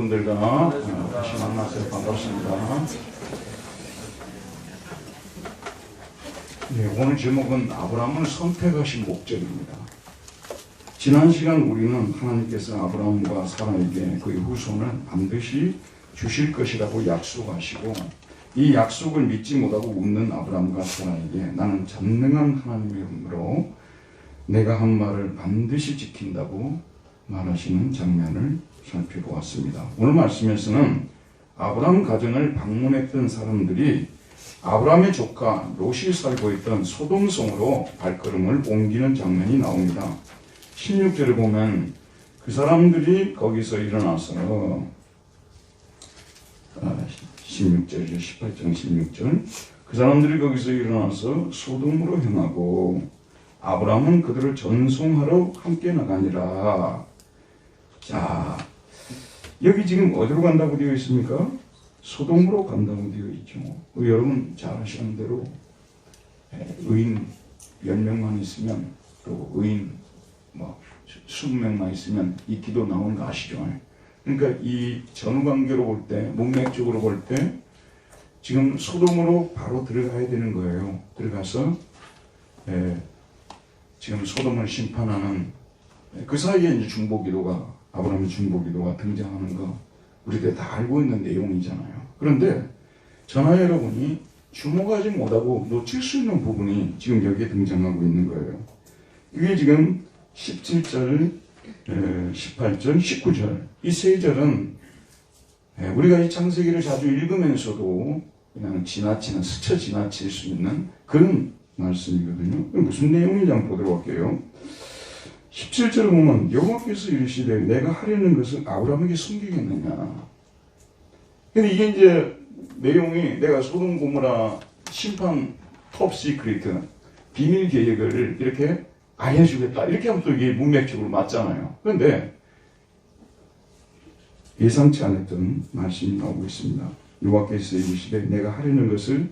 여러분들과 다시 만나서 반갑습니다. 네, 오늘 제목은 아브라함을 선택하신 목적입니다. 지난 시간 우리는 하나님께서 아브라함과 사라에게 그의 후손을 반드시 주실 것이라고 약속하시고, 이 약속을 믿지 못하고 웃는 아브라함과 사라에게 나는 전능한 하나님의 이름으로 내가 한 말을 반드시 지킨다고 말하시는 장면을 살펴보았습니다. 오늘 말씀에서는 아브라함 가정을 방문했던 사람들이 아브라함의 조카 롯이 살고 있던 소돔성으로 발걸음을 옮기는 장면이 나옵니다. 16절을 보면 그 사람들이 거기서 일어나서 16절이죠. 18장 16절. 그 사람들이 거기서 일어나서 소돔으로 향하고 아브라함은 그들을 전송하러 함께 나가니라. 자, 여기 지금 어디로 간다고 되어 있습니까? 소돔으로 간다고 되어 있죠. 여러분 잘 아시는 대로 의인 10명만 있으면, 또 의인 20명만 있으면 이 기도 나오는 거 아시죠? 그러니까 이 전후관계로 볼 때, 문맥적으로 볼 때 지금 소돔으로 바로 들어가야 되는 거예요. 들어가서 지금 소돔을 심판하는 그 사이에 이제 중보기도가, 아브라함의 중보기도가 등장하는 거 우리들 다 알고 있는 내용이잖아요. 그런데 저나 여러분이 주목하지 못하고 놓칠 수 있는 부분이 지금 여기에 등장하고 있는 거예요. 이게 지금 17절, 18절, 19절 이 세 절은 우리가 이 창세기를 자주 읽으면서도 그냥 스쳐 지나칠 수 있는 그런 말씀이거든요. 무슨 내용인지 한번 보도록 할게요. 17절을 보면 여호와께서 이르시되 내가 하려는 것을 아브라함에게 숨기겠느냐. 근데 이게 이제 내용이 내가 소돔 고모라 심판 톱 시크릿 비밀 계획을 이렇게 알려주겠다 이렇게 하면 또 이게 문맥적으로 맞잖아요. 그런데 예상치 않았던 말씀이 나오고 있습니다. 여호와께서 이르시되 내가 하려는 것을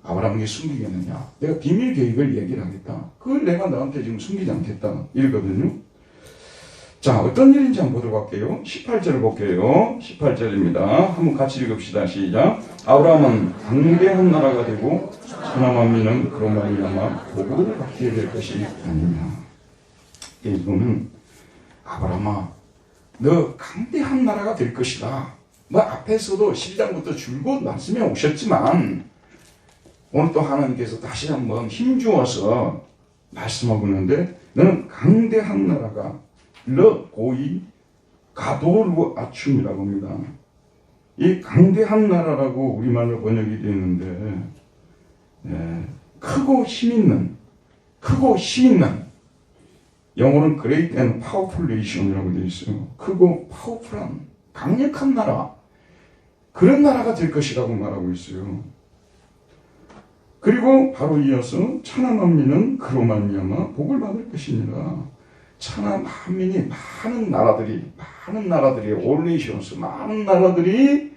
아브라함에게 숨기겠느냐. 내가 비밀 계획을 얘기를 하겠다. 그걸 내가 너한테 지금 숨기지 않겠다. 이러거든요. 자, 어떤 일인지 한번 보도록 할게요. 18절을 볼게요. 18절입니다. 한번 같이 읽읍시다. 시작. 아브라함은 강대한 나라가 되고 천하 만민은 그로 말미암아 복을 받게 될 것이 아니냐. 여기 보면 아브라함아, 너 강대한 나라가 될 것이다. 앞에서도 12장부터 줄곧 말씀해 오셨지만 오늘 또 하나님께서 다시 한번 힘주어서 말씀하고 있는데, 너는 강대한 나라가 러 고이 가도르 아춤이라고 합니다. 이 강대한 나라라고 우리말로 번역이 되어 있는데, 크고 힘있는 영어로는 Great and Powerful Nation이라고 되어 있어요. 크고 파워풀한 강력한 나라, 그런 나라가 될 것이라고 말하고 있어요. 그리고 바로 이어서 천하 만민은 그로 말미암아 복을 받을 것이니라. 천하 만민이 많은 나라들이 올레이션스 많은 나라들이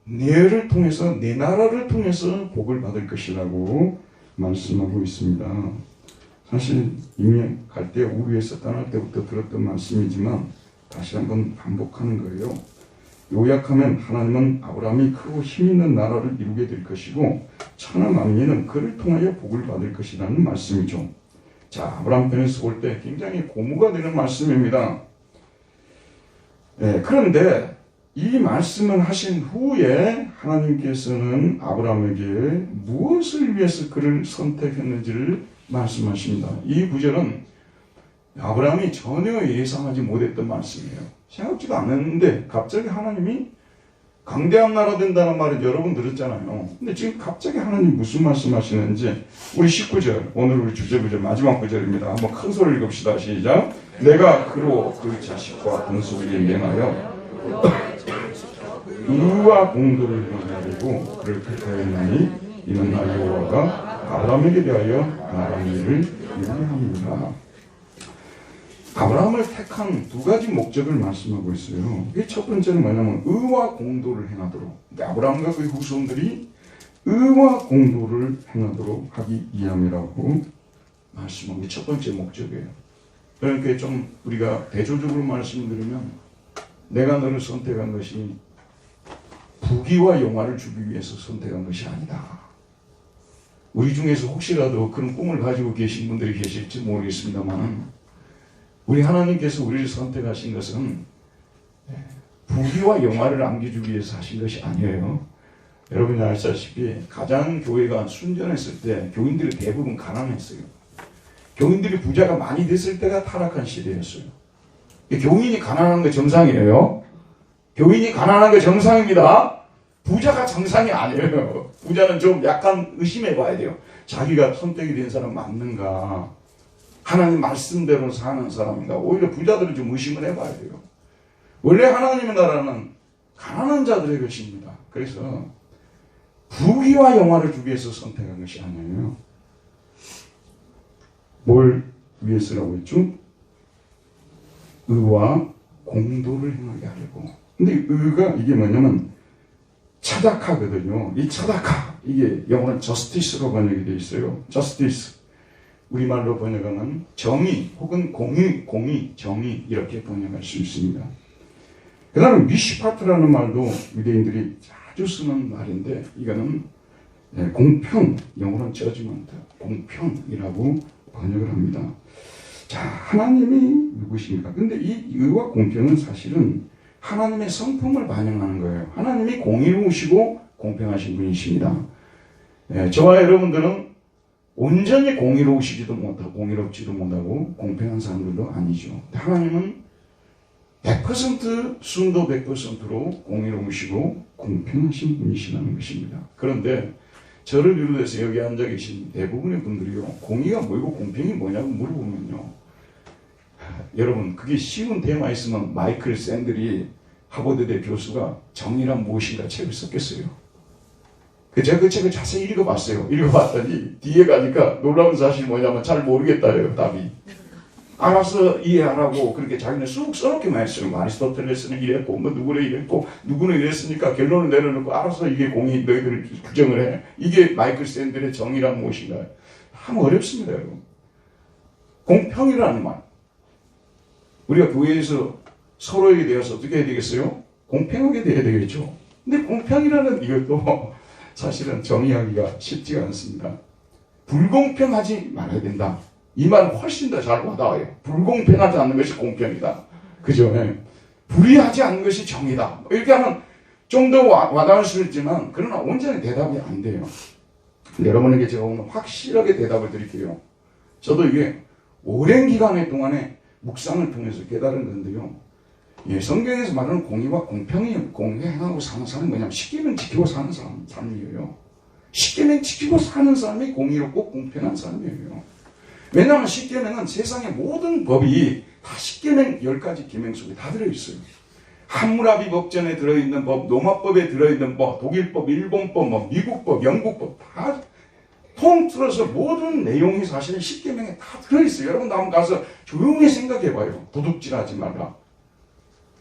너를 통해서, 내 나라를 통해서 복을 받을 것이라고 말씀하고 있습니다. 사실 이미 갈대 우르에서 떠날 때부터 들었던 말씀이지만 다시 한번 반복하는 거예요. 요약하면 하나님은 아브라함이 크고 힘있는 나라를 이루게 될 것이고 천하 만민은 그를 통하여 복을 받을 것이라는 말씀이죠. 자, 아브라함 편에서 볼 때 굉장히 고무가 되는 말씀입니다. 그런데 이 말씀을 하신 후에 하나님께서는 아브라함에게 무엇을 위해서 그를 선택했는지를 말씀하십니다. 이 구절은 아브라함이 전혀 예상하지 못했던 말씀이에요. 생각지도 않았는데 갑자기 하나님이 강대한 나라 된다는 말을 여러분 들었잖아요. 근데 지금 갑자기 하나님 무슨 말씀하시는지 우리 19절, 오늘 우리 주제 구절 마지막 구절입니다. 한번 큰 소리를 읽읍시다. 시작. 내가 그로 그 자식과 동족에게 맹하여 의와 공도를 행하려고 그를 택하였나니 이는 나 여호와가 아브라함에게 대하여 말한 일을 이루게 합니다. 아브라함을 택한 두 가지 목적을 말씀하고 있어요. 이게 첫 번째는 뭐냐면 의와 공도를 행하도록, 아브라함과 그의 후손들이 의와 공도를 행하도록 하기 위함이라고 말씀하는 게 첫 번째 목적이에요. 그러니까 좀 우리가 대조적으로 말씀드리면 내가 너를 선택한 것이 부귀와 영화를 주기 위해서 선택한 것이 아니다. 우리 중에서 혹시라도 그런 꿈을 가지고 계신 분들이 계실지 모르겠습니다만 우리 하나님께서 우리를 선택하신 것은 부귀와 영화를 안겨주기 위해서 하신 것이 아니에요. 여러분이 아시다시피 가장 교회가 순전했을 때 교인들이 대부분 가난했어요. 교인들이 부자가 많이 됐을 때가 타락한 시대였어요. 교인이 가난한 게 정상이에요. 교인이 가난한 게 정상입니다. 부자가 정상이 아니에요. 부자는 좀 약간 의심해 봐야 돼요. 자기가 선택이 된 사람 맞는가? 하나님 말씀대로 사는 사람인가? 오히려 부자들은 좀 의심을 해 봐야 돼요. 원래 하나님의 나라는 가난한 자들의 것입니다. 그래서 부귀와 영화를 주기 위해서 선택한 것이 아니에요. 뭘 위해서라고 했죠? 의와 공도를 행하게 하려고. 근데 의가 이게 뭐냐면 차다카거든요. 이 차다카, 이게 영어는 justice로 번역이 되어 있어요. justice. 우리말로 번역하면 정의 혹은 공의, 정의 이렇게 번역할 수 있습니다. 그 다음에 미시파트라는 말도 유대인들이 자주 쓰는 말인데 이거는 공평, 영어로는 judgment, 공평이라고 번역을 합니다. 자, 하나님이 누구십니까? 근데 이 의와 공평은 사실은 하나님의 성품을 반영하는 거예요. 하나님이 공의로우시고 공평하신 분이십니다. 저와 여러분들은 온전히 공의로우시지도 못하고 공의롭지도 못하고 공평한 사람들도 아니죠. 하나님은 100% 순도 100%로 공의로우시고 공평하신 분이시라는 것입니다. 그런데 저를 비롯해서 여기 앉아 계신 대부분의 분들이요, 공의가 뭐고 공평이 뭐냐고 물어보면요, 여러분 그게 쉬운 테마 있으면 마이클 샌들이 하버드대 교수가 정의란 무엇인가 책을 썼겠어요. 제가 그 책을 자세히 읽어봤어요. 읽어봤더니 뒤에 가니까 놀라운 사실이 뭐냐면 잘 모르겠다래요. 답이. 알아서 이해하라고 그렇게 자기는 쑥 써놓기만 했어요. 아리스토텔레스는 이랬고 뭐 누구는 이랬고 누구는 이랬으니까 결론을 내려놓고 알아서 이게 공의 너희들 규정을 해. 이게 마이클 샌들의 정의란 무엇인가. 참 어렵습니다. 여러분. 공평이라는 말. 우리가 교회에서 서로에게 대해서 어떻게 해야 되겠어요? 공평하게 대해야 되겠죠. 근데 공평이라는 이것도 사실은 정의하기가 쉽지가 않습니다. 불공평하지 말아야 된다. 이 말은 훨씬 더 잘 와닿아요. 불공평하지 않는 것이 공평이다. 그죠? 불의하지 않는 것이 정의다. 이렇게 하면 좀 더 와닿을 수 있지만 그러나 온전히 대답이 안 돼요. 여러분에게 제가 오늘 확실하게 대답을 드릴게요. 저도 이게 오랜 기간 동안에 묵상을 통해서 깨달은 건데요. 성경에서 말하는 공의와 공평이 공평하고 사는 사람이 뭐냐면 십계명 지키고 사는 사람이에요. 십계명 지키고 사는 사람이 공의롭고 공평한 사람이에요. 왜냐하면 십계명은 세상의 모든 법이 다 십계명 10가지 계명 속에 다 들어있어요. 함무라비 법전에 들어있는 법, 노마법에 들어있는 법, 독일법, 일본법, 뭐 미국법, 영국법 다 통틀어서 모든 내용이 사실은 십계명에 다 들어있어요. 여러분 한번 가서 조용히 생각해봐요. 도둑질하지 말라.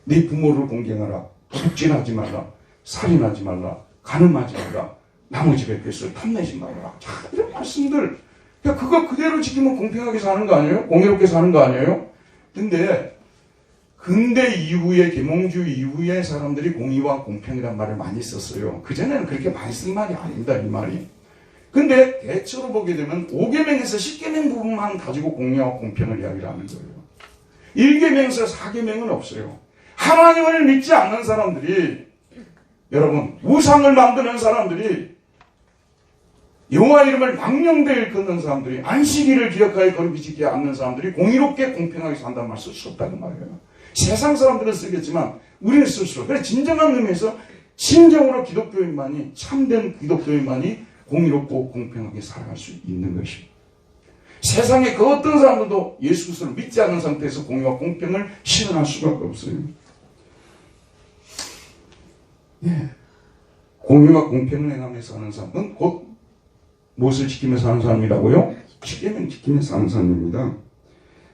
네 부모를 공경하라. 도둑질하지 말라. 살인하지 말라. 간음하지 말라. 남의 집의 뱃을 탐내지 말라. 자, 이런 말씀들. 그거 그대로 지키면 공평하게 사는 거 아니에요? 공의롭게 사는 거 아니에요? 근데 근대 이후에 계몽주 이후에 사람들이 공의와 공평이란 말을 많이 썼어요. 그전에는 그렇게 많이 쓴 말이 아닙니다. 이 말이. 근데 대체로 보게 되면 5계명에서 10계명 부분만 가지고 공의와 공평을 이야기를 하는 거예요. 1계명에서 4계명은 없어요. 하나님을 믿지 않는 사람들이, 여러분 우상을 만드는 사람들이, 여호와 이름을 망령되이 일컫는 사람들이, 안식일을 기억하여 거룩히 지키지 않는 사람들이 공의롭게 공평하게 산다는 말 쓸 수 없다는 말이에요. 세상 사람들은 쓰겠지만 우리는 쓸 수 없어요. 그래서 진정한 의미에서 진정으로 기독교인만이, 참된 기독교인만이 공의롭고 공평하게 살아갈 수 있는 것입니다. 세상에 그 어떤 사람들도 예수 그리스도를 믿지 않는 상태에서 공의와 공평을 실현할 수밖에 없어요. 공의와 공평을 행하면서 사는 사람은 곧 무엇을 지키면서 사는 사람이라고요? 십계명 지키면서 사는 사람입니다.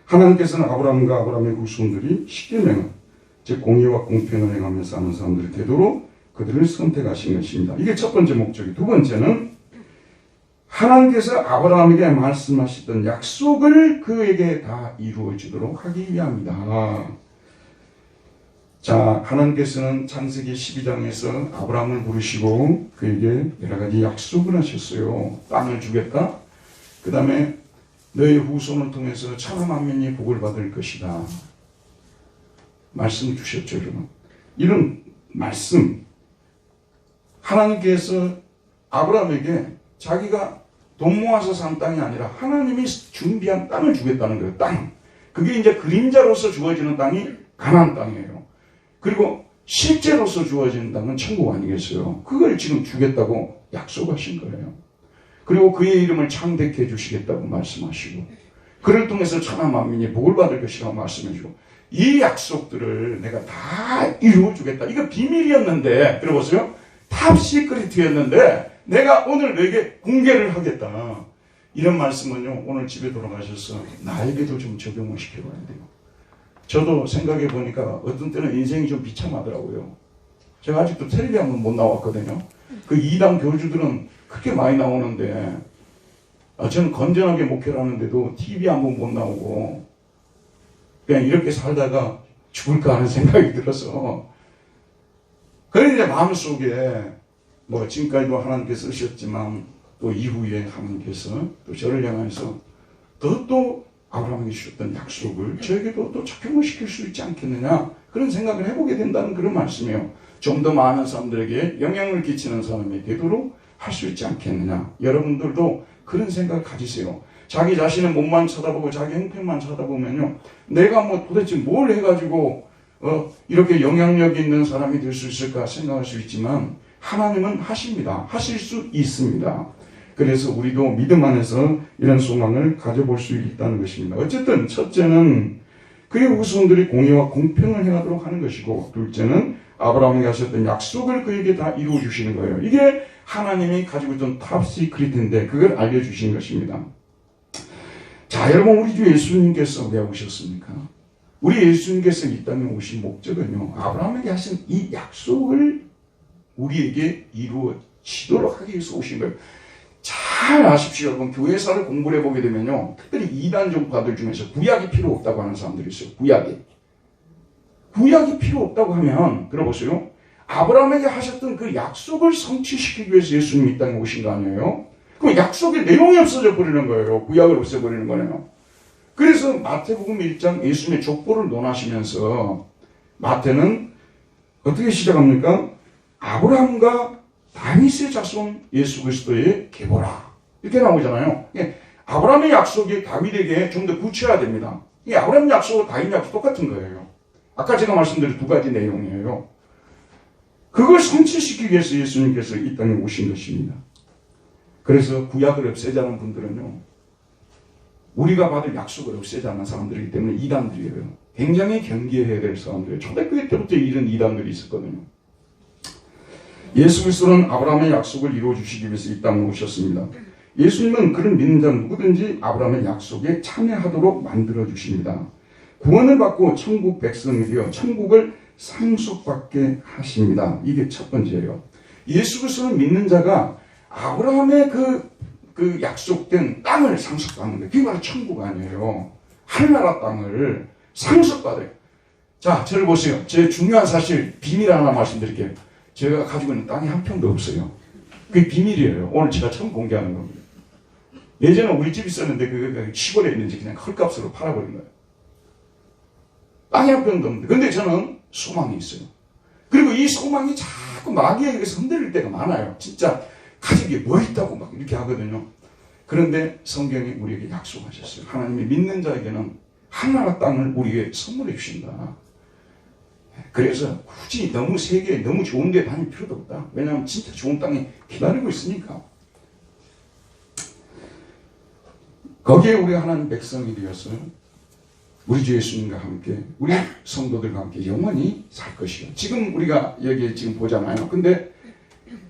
하나님께서는 아브라함과 아브라함의 후손들이 십계명을, 즉 공의와 공평을 행하면서 사는 사람들이 되도록 그들을 선택하신 것입니다. 이게 첫 번째 목적이. 두 번째는 하나님께서 아브라함에게 말씀하시던 약속을 그에게 다 이루어지도록 하기 위함이다. 자, 하나님께서는 창세기 12장에서 아브라함을 부르시고 그에게 여러 가지 약속을 하셨어요. 땅을 주겠다. 그 다음에 너의 후손을 통해서 천하 만민이 복을 받을 것이다. 말씀 주셨죠, 여러분. 이런 말씀, 하나님께서 아브라함에게 자기가 돈 모아서 산 땅이 아니라 하나님이 준비한 땅을 주겠다는 거예요. 땅. 그게 이제 그림자로서 주어지는 땅이 가나안 땅이에요. 그리고 실제로서 주어지는 땅은 천국 아니겠어요. 그걸 지금 주겠다고 약속하신 거예요. 그리고 그의 이름을 창대케 해주시겠다고 말씀하시고 그를 통해서 천하 만민이 복을 받을 것이라고 말씀해주고 이 약속들을 내가 다 이루어주겠다. 이거 비밀이었는데 들어보세요. 탑시크릿이었는데 내가 오늘 너에게 공개를 하겠다. 이런 말씀은요. 오늘 집에 돌아가셔서 나에게도 좀 적용을 시켜봐야 돼요. 저도 생각해 보니까 어떤 때는 인생이 좀 비참하더라고요. 제가 아직도 텔레비 한번 못 나왔거든요. 그 이단 교주들은 그렇게 많이 나오는데 저는 건전하게 목회를 하는데도 TV 한번 못 나오고 그냥 이렇게 살다가 죽을까 하는 생각이 들어서 그런데 마음속에 뭐 지금까지도 하나님께서 쓰셨지만 또 이후에 하나님께서 또 저를 향해서 또 아브라함에게 주셨던 약속을 저에게도 또 적용을 시킬 수 있지 않겠느냐 그런 생각을 해보게 된다는 그런 말씀이에요. 좀 더 많은 사람들에게 영향을 끼치는 사람이 되도록 할 수 있지 않겠느냐. 여러분들도 그런 생각을 가지세요. 자기 자신의 몸만 쳐다보고 자기 형편만 쳐다보면요. 내가 뭐 도대체 뭘 해가지고 이렇게 영향력 있는 사람이 될 수 있을까 생각할 수 있지만 하나님은 하십니다. 하실 수 있습니다. 그래서 우리도 믿음 안에서 이런 소망을 가져볼 수 있다는 것입니다. 어쨌든 첫째는 그의 후손들이 공의와 공평을 행하도록 하는 것이고 둘째는 아브라함에게 하셨던 약속을 그에게 다 이루어 주시는 거예요. 이게 하나님이 가지고 있던 탑시크릿인데 그걸 알려주신 것입니다. 자, 여러분 우리 주 예수님께서 왜 오셨습니까? 우리 예수님께서 이 땅에 오신 목적은요. 아브라함에게 하신 이 약속을 우리에게 이루어지도록 하기 위해서 오신 거예요. 잘 아십시오. 여러분 교회사를 공부를 해보게 되면요. 특별히 이단 종파들 중에서 구약이 필요 없다고 하는 사람들이 있어요. 구약이 필요 없다고 하면 들어보세요. 아브라함에게 하셨던 그 약속을 성취시키기 위해서 예수님이 이 땅에 오신 거 아니에요? 그럼 약속의 내용이 없어져 버리는 거예요. 구약을 없애버리는 거네요. 그래서 마태복음 1장 예수님의 족보를 논하시면서 마태는 어떻게 시작합니까? 아브라함과 다윗의 자손 예수 그리스도의 계보라 이렇게 나오잖아요. 아브라함의 약속이 다윗에게 좀 더 굳혀야 됩니다. 이 아브라함 약속과 다윗 약속 똑같은 거예요. 아까 제가 말씀드린 두 가지 내용이에요. 그걸 성취시키기 위해서 예수님께서 이 땅에 오신 것입니다. 그래서 구약을 없애자는 분들은요. 우리가 받을 약속을 없애자는 사람들이기 때문에 이단들이에요. 굉장히 경계해야 될 사람들이에요. 초대교회 때부터 이런 이단들이 있었거든요. 예수 그리스도는 아브라함의 약속을 이루어주시기 위해서 이 땅에 오셨습니다. 예수님은 그를 믿는 자 누구든지 아브라함의 약속에 참여하도록 만들어주십니다. 구원을 받고 천국 백성이 되어 천국을 상속받게 하십니다. 이게 첫 번째예요. 예수 그리스도를 믿는 자가 아브라함의 그 약속된 땅을 상속받는 거예요. 그게 바로 천국 아니에요. 하늘나라 땅을 상속받아요. 자, 저를 보세요. 제 중요한 사실 비밀 하나 말씀드릴게요. 제가 가지고 있는 땅이 한 평도 없어요. 그게 비밀이에요. 오늘 제가 처음 공개하는 겁니다. 예전에 우리 집이 있었는데 그 시골에 있는지 그냥 헐값으로 팔아버린 거예요. 땅이 한 평도 없는데. 근데 저는 소망이 있어요. 그리고 이 소망이 자꾸 마귀에 의해서 흔들릴 때가 많아요. 진짜 가진 게 뭐 있다고 막 이렇게 하거든요. 그런데 성경이 우리에게 약속하셨어요. 하나님이 믿는 자에게는 하나나라 땅을 우리에게 선물해 주신다. 그래서 굳이 너무 세계 너무 좋은 데 다닐 필요도 없다. 왜냐하면 진짜 좋은 땅이 기다리고 있으니까. 거기에 우리 하나님 백성이 되어서 우리 주 예수님과 함께 우리 성도들과 함께 영원히 살 것이요. 지금 우리가 여기 지금 보잖아요. 근데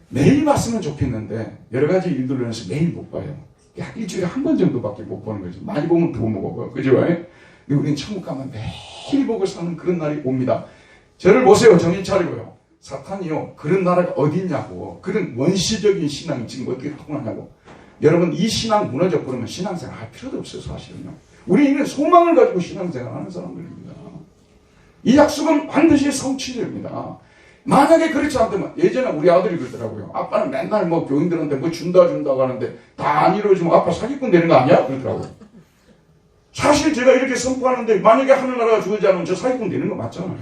매일 봤으면 좋겠는데 여러 가지 일들로 인해서 매일 못 봐요. 약 일주일에 한 번 정도밖에 못 보는 거죠. 많이 보면 더 못 보고요. 그죠? 근데 우리는 천국 가면 매일 보고 사는 그런 날이 옵니다. 저를 보세요. 정신 차리고요. 사탄이요. 그런 나라가 어디 있냐고. 그런 원시적인 신앙이 지금 어떻게 통하냐고. 여러분 이 신앙 무너져 버리면 신앙생활 할 필요도 없어요. 사실은요. 우리 이런 소망을 가지고 신앙생활 하는 사람들입니다. 이 약속은 반드시 성취됩니다. 만약에 그렇지 않다면, 예전에 우리 아들이 그러더라고요. 아빠는 맨날 뭐 교인들한테 뭐 준다고 하는데 다 안 이루어지면 아빠 사기꾼 되는 거 아니야? 그러더라고요. 사실 제가 이렇게 선포하는데 만약에 하늘나라가 주어지지 않으면 저 사기꾼 되는 거 맞잖아요.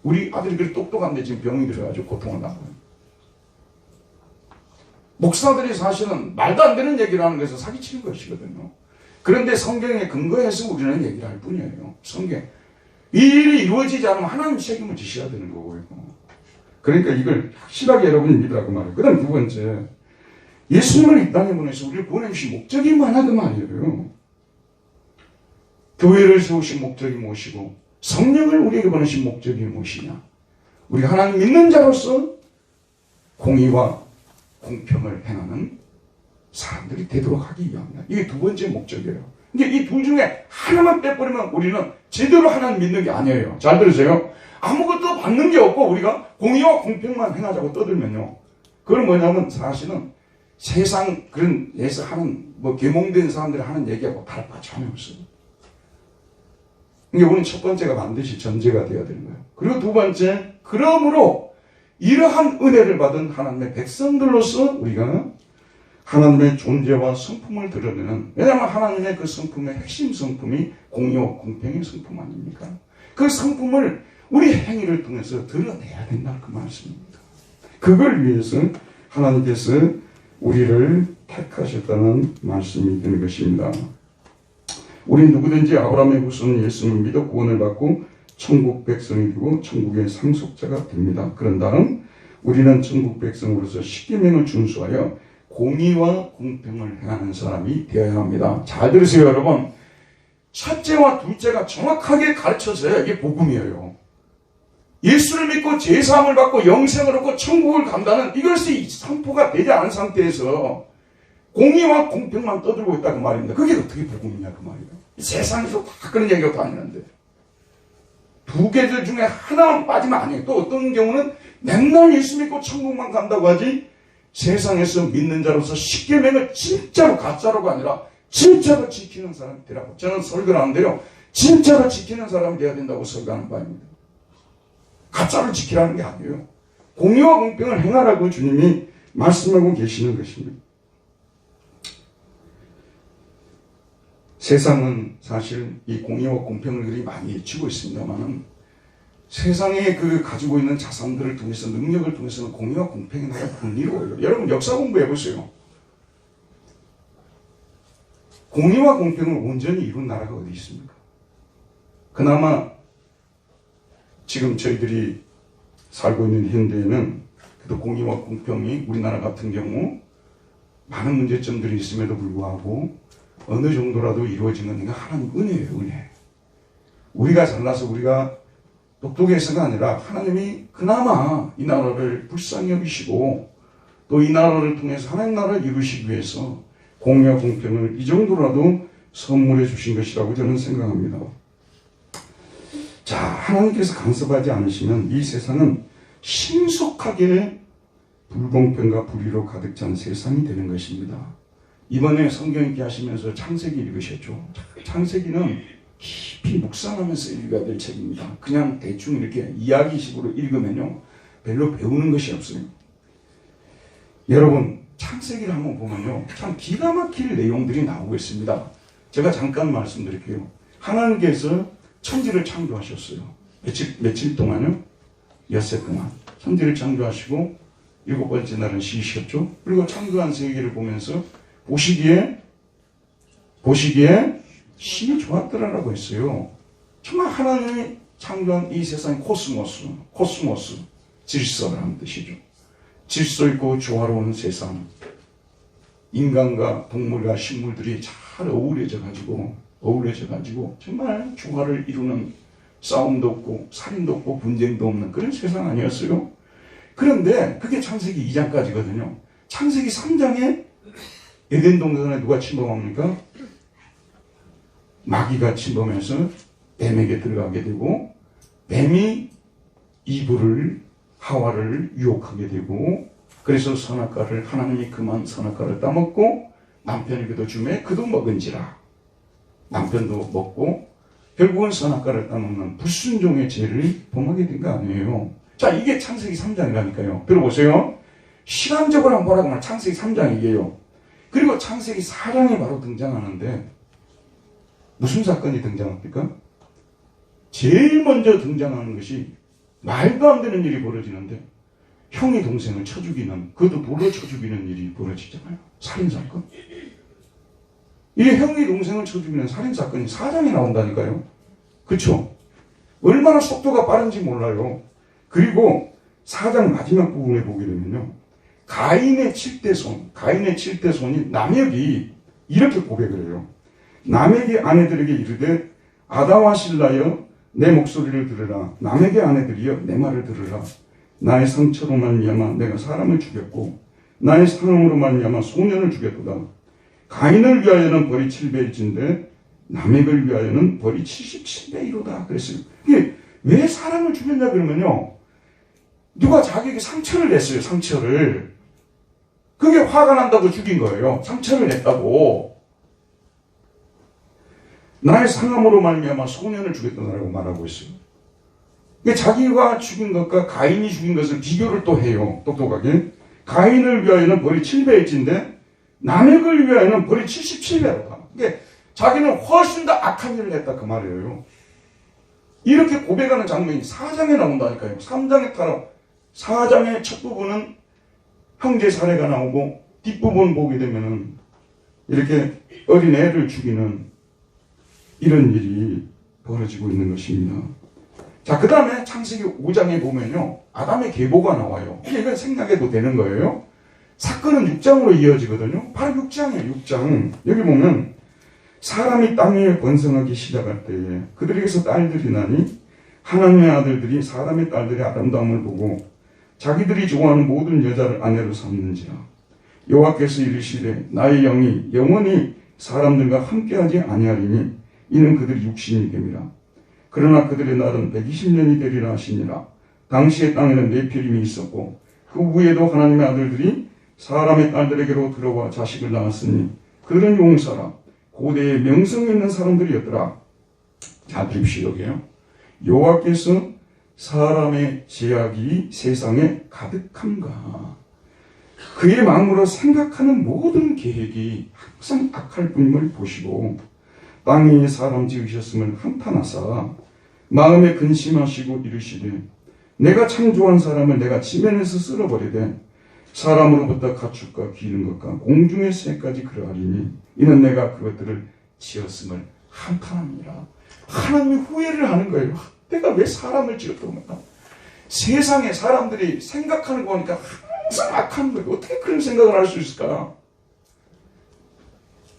우리 아들이 그렇게 똑똑한데 지금 병이 들어가지고 고통을 받고요. 목사들이 사실은 말도 안 되는 얘기를 하는 것에서 사기치는 것이거든요. 그런데 성경에 근거해서 우리는 얘기를 할 뿐이에요. 성경. 이 일이 이루어지지 않으면 하나님 책임을 지셔야 되는 거고요. 그러니까 이걸 확실하게 여러분이 믿으라고 말해요. 그 다음 두 번째, 예수님을 이 땅에 보내서 우리를 보내주신 목적이 뭐냐고 말이에요. 교회를 세우신 목적이 무엇이고 성령을 우리에게 보내신 목적이 무엇이냐. 우리가 하나님 믿는 자로서 공의와 공평을 행하는 사람들이 되도록 하기 위함이다. 이게 두 번째 목적이에요. 근데 이 둘 중에 하나만 빼버리면 우리는 제대로 하나님 믿는 게 아니에요. 잘 들으세요. 아무것도 받는 게 없고 우리가 공의와 공평만 행하자고 떠들면요. 그건 뭐냐면 사실은 세상 그런 예서 하는 뭐 계몽된 사람들이 하는 얘기하고 다를 바 전혀 없어요. 그러니까 우리는 첫 번째가 반드시 전제가 되어야 되는 거예요. 그리고 두 번째, 그러므로 이러한 은혜를 받은 하나님의 백성들로서 우리가 하나님의 존재와 성품을 드러내는, 왜냐하면 하나님의 그 성품의 핵심 성품이 공의와 공평의 성품 아닙니까? 그 성품을 우리 행위를 통해서 드러내야 된다 그 말씀입니다. 그걸 위해서 하나님께서 우리를 택하셨다는 말씀이 되는 것입니다. 우리 누구든지 아브라함의 후손 예수를 믿어 구원을 받고 천국 백성이 되고 천국의 상속자가 됩니다. 그런 다음 우리는 천국 백성으로서 십계명을 준수하여 공의와 공평을 행하는 사람이 되어야 합니다. 잘 들으세요, 여러분. 첫째와 둘째가 정확하게 가르쳐져야 이게 복음이에요. 예수를 믿고 제사함을 받고 영생을 얻고 천국을 간다는 이것이 선포가 되지 않은 상태에서 공의와 공평만 떠들고 있다 그 말입니다. 그게 어떻게 복음이냐 그 말이에요. 세상에서 다 그런 얘기가 다니는데 두 개들 중에 하나만 빠지면 아니에요. 또 어떤 경우는 맨날 예수 믿고 천국만 간다고 하지 세상에서 믿는 자로서 십계명을 진짜로 가짜로가 아니라 진짜로 지키는 사람이 되라고 저는 설교를 하는데요. 진짜로 지키는 사람이 되어야 된다고 설교하는 바입니다. 가짜를 지키라는 게 아니에요. 공의와 공평을 행하라고 주님이 말씀하고 계시는 것입니다. 세상은 사실 이 공의와 공평을 그리 많이 외치고 있습니다만 세상에 그 가지고 있는 자산들을 통해서 능력을 통해서는 공의와 공평이 나라 불이루어요. 여러분 역사 공부해 보세요. 공의와 공평을 온전히 이룬 나라가 어디 있습니까? 그나마 지금 저희들이 살고 있는 현대에는 그래도 공의와 공평이 우리나라 같은 경우 많은 문제점들이 있음에도 불구하고 어느 정도라도 이루어지는 게 하나님 은혜예요, 은혜. 우리가 잘나서 우리가 똑똑해서가 아니라 하나님이 그나마 이 나라를 불쌍히 여기시고 또 이 나라를 통해서 하나님 나라를 이루시기 위해서 공의와 공평을 이 정도라도 선물해 주신 것이라고 저는 생각합니다. 자, 하나님께서 간섭하지 않으시면 이 세상은 신속하게 불공평과 불의로 가득 찬 세상이 되는 것입니다. 이번에 성경 읽기 하시면서 창세기 읽으셨죠? 창세기는 깊이 묵상하면서 읽어야 될 책입니다. 그냥 대충 이렇게 이야기식으로 읽으면요 별로 배우는 것이 없어요. 여러분 창세기를 한번 보면요 참 기가 막힐 내용들이 나오고 있습니다. 제가 잠깐 말씀드릴게요. 하나님께서 천지를 창조하셨어요. 며칠 동안요? 엿새 동안 천지를 창조하시고 일곱 번째 날은 쉬셨죠. 그리고 창조한 세계를 보면서 보시기에 심히 좋았더라라고 했어요. 정말 하나님이 창조한 이 세상의 코스모스, 질서라는 뜻이죠. 질서 있고 조화로운 세상, 인간과 동물과 식물들이 잘 어우러져 가지고 정말 조화를 이루는 싸움도 없고 살인도 없고 분쟁도 없는 그런 세상 아니었어요? 그런데 그게 창세기 2장까지거든요. 창세기 3장에 에덴 동산에 누가 침범합니까? 마귀가 침범해서 뱀에게 들어가게 되고 뱀이 이브를 하와를 유혹하게 되고 그래서 선악과를 하나님이 그만 선악과를 따먹고 남편에게도 주매 그도 먹은지라 남편도 먹고 결국은 선악과를 따먹는 불순종의 죄를 범하게 된 거 아니에요. 자, 이게 창세기 3장이라니까요. 들어보세요. 시간적으로 한번 보라고 하면 창세기 3장이에요. 그리고 창세기 4장에 바로 등장하는데 무슨 사건이 등장합니까? 제일 먼저 등장하는 것이 말도 안 되는 일이 벌어지는데 형이 동생을 쳐 죽이는, 그것도 돌로 쳐 죽이는 일이 벌어지잖아요. 살인사건. 이게 형이 동생을 쳐 죽이는 살인사건이 4장에 나온다니까요. 그쵸? 얼마나 속도가 빠른지 몰라요. 그리고 4장 마지막 부분에 보게 되면요. 가인의 7대 손이 남역이 이렇게 고백을 해요. 남역의 아내들에게 이르되 아다와 실라여 내 목소리를 들으라. 남역의 아내들이여 내 말을 들으라. 나의 상처로 말미암아 내가 사람을 죽였고 나의 상함으로 말미암아 소년을 죽였도다. 가인을 위하여는 벌이 7배일진데 남역을 위하여는 벌이 77배이로다. 그랬어요. 이게 왜 사람을 죽였냐 그러면요. 누가 자기에게 상처를 냈어요. 상처를. 그게 화가 난다고 죽인 거예요. 상처를 냈다고. 나의 상함으로 말미암아 소년을 죽였다라고 말하고 있어요. 자기가 죽인 것과 가인이 죽인 것을 비교를 또 해요. 똑똑하게. 가인을 위하여는 벌이 7배일진데 남역을 위하여는 벌이 77배로다. 자기는 훨씬 더 악한 일을 했다 그 말이에요. 이렇게 고백하는 장면이 4장에 나온다니까요. 3장에 따라 4장의 첫 부분은 형제 사례가 나오고 뒷부분 보게 되면은 이렇게 어린애를 죽이는 이런 일이 벌어지고 있는 것입니다. 자, 그 다음에 창세기 5장에 보면요. 아담의 계보가 나와요. 이건 생략해도 되는 거예요. 사건은 6장으로 이어지거든요. 바로 6장이에요. 6장. 여기 보면 사람이 땅 위에 번성하기 시작할 때에 그들에게서 딸들이 나니 하나님의 아들들이 사람의 딸들의 아름다움을 보고 자기들이 좋아하는 모든 여자를 아내로 삼는지라. 여호와께서 이르시되 나의 영이 영원히 사람들과 함께하지 아니하리니 이는 그들이 육신이 됨이라. 그러나 그들의 날은 120년이 되리라 하시니라. 당시의 땅에는 네피림이 있었고 그 후에도 하나님의 아들들이 사람의 딸들에게로 들어와 자식을 낳았으니 그들은 용사라. 고대에 명성 있는 사람들이었더라. 잘 들으십시오. 여기요. 여호와께서 사람의 죄악이 세상에 가득함과 그의 마음으로 생각하는 모든 계획이 항상 악할 뿐임을 보시고 땅에 사람 지으셨음을 한탄하사 마음에 근심하시고 이르시되 내가 창조한 사람을 내가 지면에서 쓸어버리되 사람으로부터 가축과 기는 것과 공중의 새까지 그러하리니 이는 내가 그것들을 지었음을 한탄합니다. 하나님이 후회를 하는 거예요. 내가 왜 사람을 지었더구나. 세상에 사람들이 생각하는 거 보니까 항상 악한 거예요. 어떻게 그런 생각을 할 수 있을까?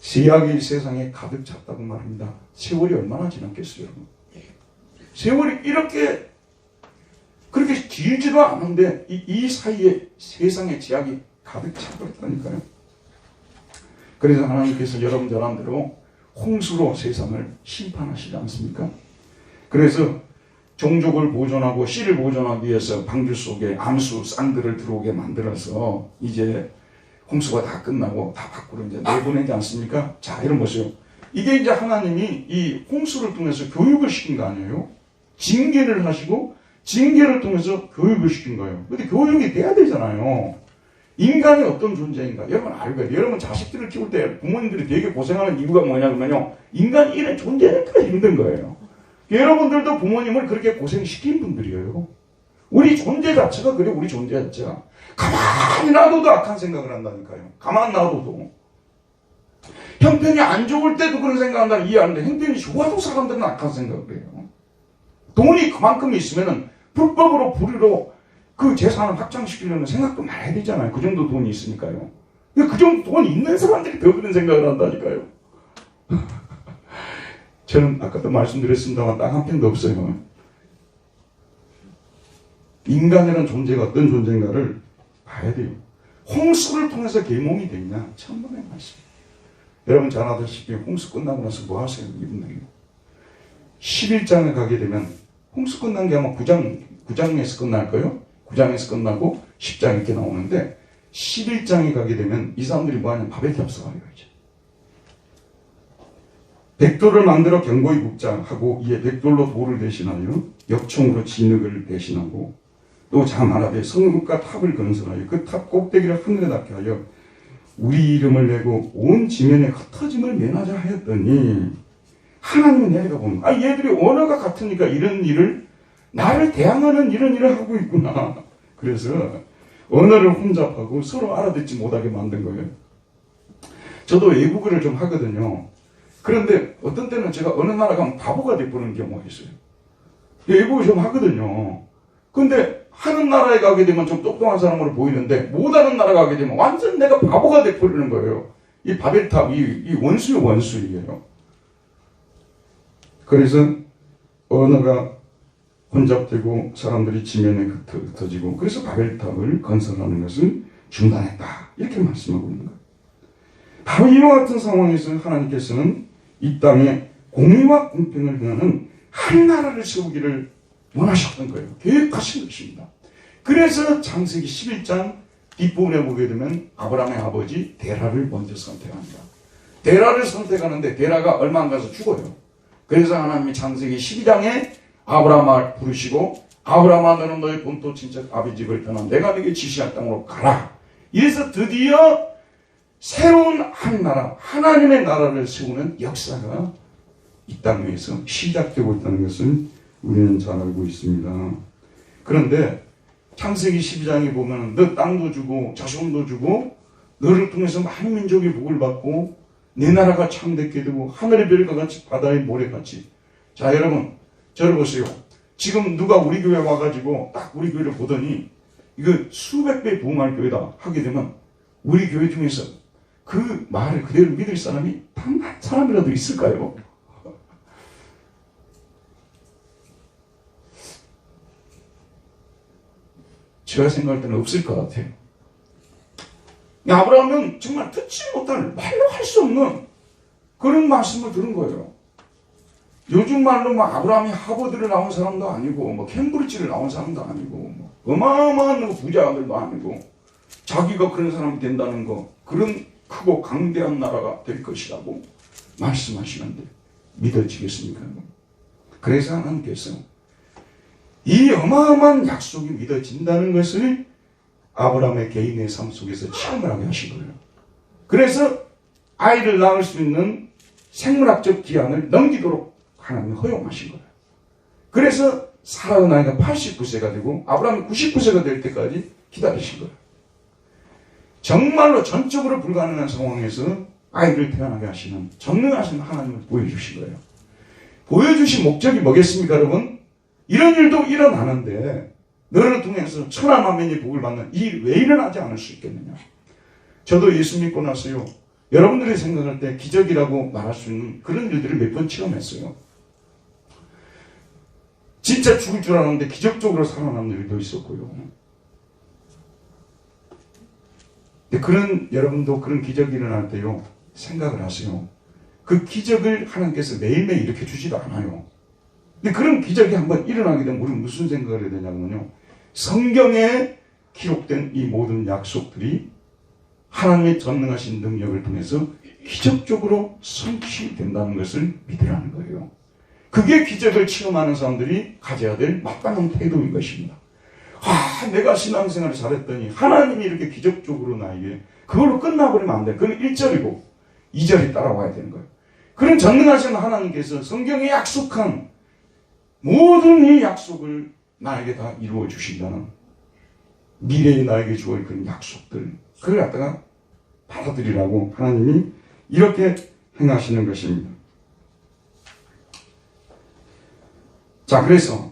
죄악이 세상에 가득 찼다고 말합니다. 세월이 얼마나 지났겠어요, 여러분? 세월이 그렇게 길지도 않은데 이 사이에 세상에 죄악이 가득 차버렸다니까요. 그래서 하나님께서 여러분 저런 대로 홍수로 세상을 심판하시지 않습니까? 그래서 종족을 보존하고 씨를 보존하기 위해서 방주 속에 암수 쌍들을 들어오게 만들어서 이제 홍수가 다 끝나고 다 밖으로 이제 내보내지 않습니까? 자, 이런 보세요. 이게 이제 하나님이 이 홍수를 통해서 교육을 시킨 거 아니에요? 징계를 하시고 징계를 통해서 교육을 시킨 거예요. 근데 교육이 돼야 되잖아요. 인간이 어떤 존재인가? 여러분 알고 계세요. 여러분 자식들을 키울 때 부모님들이 되게 고생하는 이유가 뭐냐면요. 인간이 이런 존재니까 힘든 거예요. 여러분들도 부모님을 그렇게 고생시킨 분들이에요. 우리 존재 자체가 그래. 우리 존재 자체가. 가만히 놔둬도 악한 생각을 한다니까요. 가만히 놔둬도. 형편이 안 좋을 때도 그런 생각한다는 이해하는데 형편이 좋아도 사람들은 악한 생각을 해요. 돈이 그만큼 있으면은 불법으로 불의로 그 재산을 확장시키려는 생각도 말아야 되잖아요. 그 정도 돈이 있으니까요. 그 정도 돈이 있는 사람들이 더 그런 생각을 한다니까요. 저는 아까도 말씀드렸습니다만 딱 한 편도 없어요. 인간이라는 존재가 어떤 존재인가를 봐야 돼요. 홍수를 통해서 계몽이 되냐? 천만의 말씀. 여러분 잘 아시다시피 홍수 끝나고 나서 뭐 하세요? 이분들이 11장에 가게 되면 홍수 끝난 게 아마 9장에서 끝날 거예요. 9장에서 끝나고 10장 이렇게 나오는데 11장에 가게 되면 이 사람들이 뭐 하냐면 바벨탑 쌓아요. 이제 백돌을 만들어 경고히 굽자 하고 이에 백돌로 돌을 대신하여 역총으로 진흙을 대신하고 또 자말하되 성읍과 탑을 건설하여 그 탑 꼭대기를 하늘에 닿게 하여 우리 이름을 내고 온 지면에 흩어짐을 면하자 하였더니 하나님이 내려가 보는 거야. 얘들이 언어가 같으니까 이런 일을 나를 대항하는 이런 일을 하고 있구나. 그래서 언어를 혼잡하고 서로 알아듣지 못하게 만든 거예요. 저도 외국어를 좀 하거든요. 그런데 어떤 때는 제가 어느 나라 가면 바보가 되어버리는 경우가 있어요. 외국어 좀 하거든요. 근데 하는 나라에 가게 되면 좀 똑똑한 사람으로 보이는데 못하는 나라 가게 되면 완전 내가 바보가 되어버리는 거예요. 이 바벨탑, 이 원수예요. 그래서 언어가 혼잡되고 사람들이 지면에 흩어지고 그래서 바벨탑을 건설하는 것을 중단했다. 이렇게 말씀하고 있는 거예요. 바로 이와 같은 상황에서 하나님께서는 이 땅에 공의와 공평을 행하는 한 나라를 세우기를 원하셨던 거예요. 계획하신 것입니다. 그래서 창세기 11장 뒷부분에 보게 되면 아브라함의 아버지 데라를 먼저 선택합니다. 데라를 선택하는데 데라가 얼마 안 가서 죽어요. 그래서 하나님이 창세기 12장에 아브라함을 부르시고 아브라함아 너는 너의 본토 친척 아비 집을 떠나 내가 네게 지시할 땅으로 가라. 이래서 드디어 새로운 한 나라, 하나님의 나라를 세우는 역사가 이 땅 위에서 시작되고 있다는 것을 우리는 잘 알고 있습니다. 그런데 창세기 12장에 보면 너 땅도 주고 자손도 주고 너를 통해서 많은 민족이 복을 받고 내 나라가 참되게 되고 하늘의 별과 같이 바다의 모래같이. 자 여러분 저를 보세요. 지금 누가 우리 교회 와가지고 딱 우리 교회를 보더니 이거 수백 배 부흥할 교회다 하게 되면 우리 교회 중에서 그 말을 그대로 믿을 사람이 단 한 사람이라도 있을까요? 제가 생각할 때는 없을 것 같아요. 아브라함은 정말 듣지 못할 말로 할 수 없는 그런 말씀을 들은 거예요. 요즘 말로 뭐 아브라함이 하버드를 나온 사람도 아니고 뭐 캠브리지를 나온 사람도 아니고 뭐 어마어마한 부자들도 아니고 자기가 그런 사람이 된다는 거 그런 크고 강대한 나라가 될 것이라고 말씀하시는데 믿어지겠습니까? 그래서 하나님께서 이 어마어마한 약속이 믿어진다는 것을 아브라함의 개인의 삶 속에서 체험을 하게 하신 거예요. 그래서 아이를 낳을 수 있는 생물학적 기한을 넘기도록 하나님이 허용하신 거예요. 그래서 사라의 나이가 89세가 되고 아브라함이 99세가 될 때까지 기다리신 거예요. 정말로 전적으로 불가능한 상황에서 아이를 태어나게 하시는 전능하신 하나님을 보여주신 거예요. 보여주신 목적이 뭐겠습니까, 여러분? 이런 일도 일어나는데 너를 통해서 천하만민이 복을 받는 이 일 왜 일어나지 않을 수 있겠느냐? 저도 예수 믿고 나서요. 여러분들이 생각할 때 기적이라고 말할 수 있는 그런 일들을 몇 번 체험했어요. 진짜 죽을 줄 알았는데 기적적으로 살아남는 일도 있었고요. 근데 여러분도 그런 기적이 일어날 때요. 생각을 하세요. 그 기적을 하나님께서 매일매일 이렇게 주지도 않아요. 근데 그런 기적이 한번 일어나게 되면 우리는 무슨 생각을 해야 되냐면요. 성경에 기록된 이 모든 약속들이 하나님의 전능하신 능력을 통해서 기적적으로 성취된다는 것을 믿으라는 거예요. 그게 기적을 체험하는 사람들이 가져야 될 마땅한 태도인 것입니다. 내가 신앙생활을 잘했더니 하나님이 이렇게 기적적으로 나에게 그걸로 끝나버리면 안 돼. 그건 1절이고 2절이 따라와야 되는 거예요. 그런 전능하신 하나님께서 성경에 약속한 모든 이 약속을 나에게 다 이루어 주신다는 미래에 나에게 주어질 그런 약속들 그걸 갖다가 받아들이라고 하나님이 이렇게 행하시는 것입니다. 자, 그래서